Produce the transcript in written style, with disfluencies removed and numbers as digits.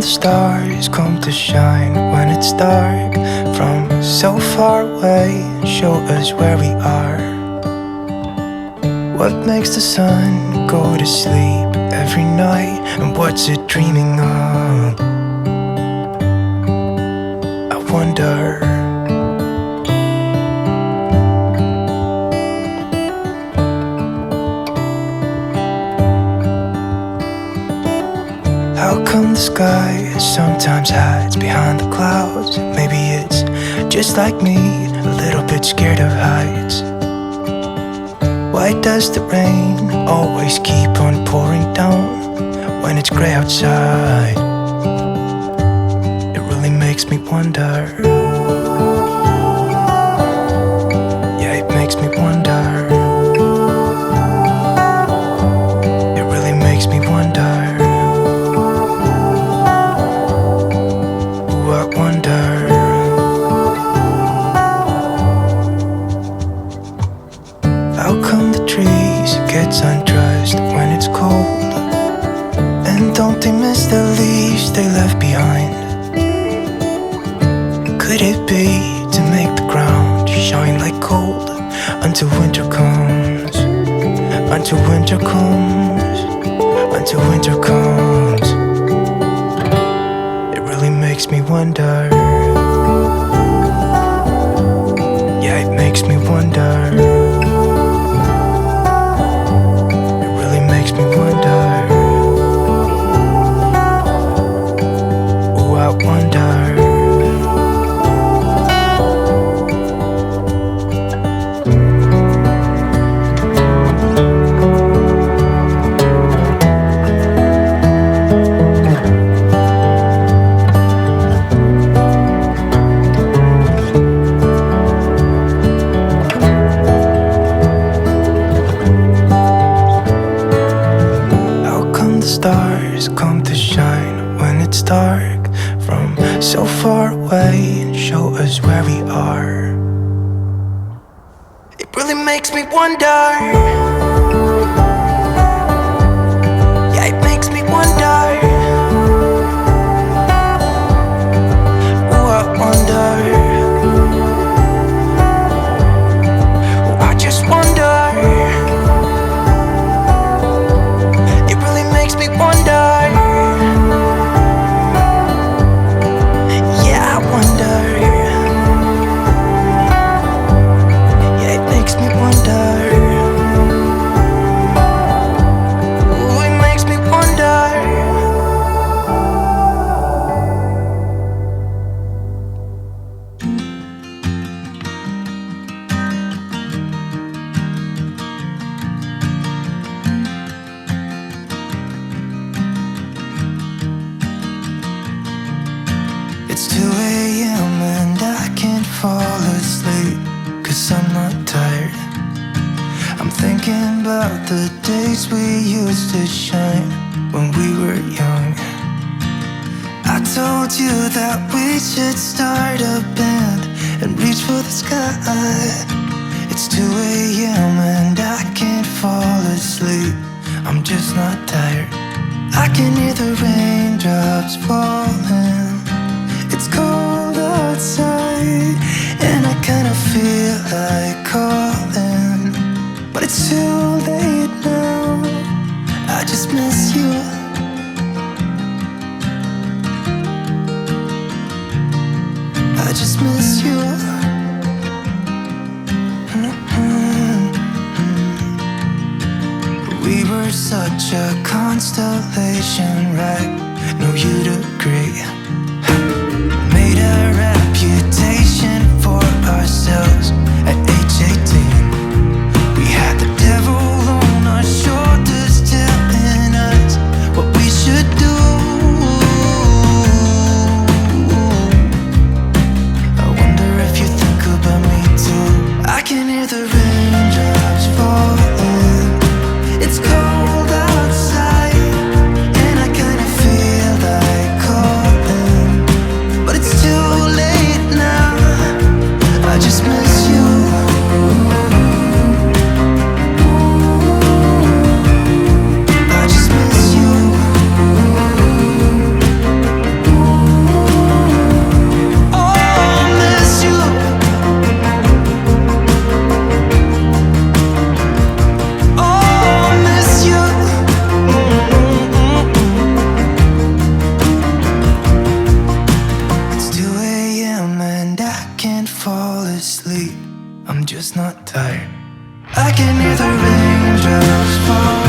the stars come to shine when it's dark? From so far away, show us where we are. What makes the sun go to sleep every night? And what's it dreaming of? I wonder. How come the sky sometimes hides behind the clouds? Maybe it's just like me, a little bit scared of heights. Why does the rain always keep on pouring down when it's grey outside? It really makes me wonder. Yeah, it makes me wonder. It really makes me wonder. How come the trees gets undressed when it's cold? And don't they miss the leaves they left behind? Could it be to make the ground shine like gold until winter comes? Until winter comes, until winter comes. It really makes me wonder. Yeah, it makes me wonder. Stars come to shine when it's dark from so far away and show us where we are. It really makes me wonder. Yeah, it makes me wonder. Oh, I wonder. Oh, I just wonder. It's 2 a.m. and I can't fall asleep, 'cause I'm not tired. I'm thinking about the days we used to shine when we were young. I told you that we should start a band and reach for the sky. It's 2 a.m. and I can't fall asleep. I'm just not tired. I can hear the raindrops falling. It's cold outside and I kinda feel like calling, but it's too late now. I just miss you. I just miss you. We were such a constellation, right? No, you'd agree. Made a reputation for ourselves at age 18. We had the devil on our shoulders telling us what we should do. I wonder if you think about me too. I can hear the raindrops falling. It's cold outside and I kinda feel like calling, can't fall asleep. I'm just not tired. I can hear the raindrops fall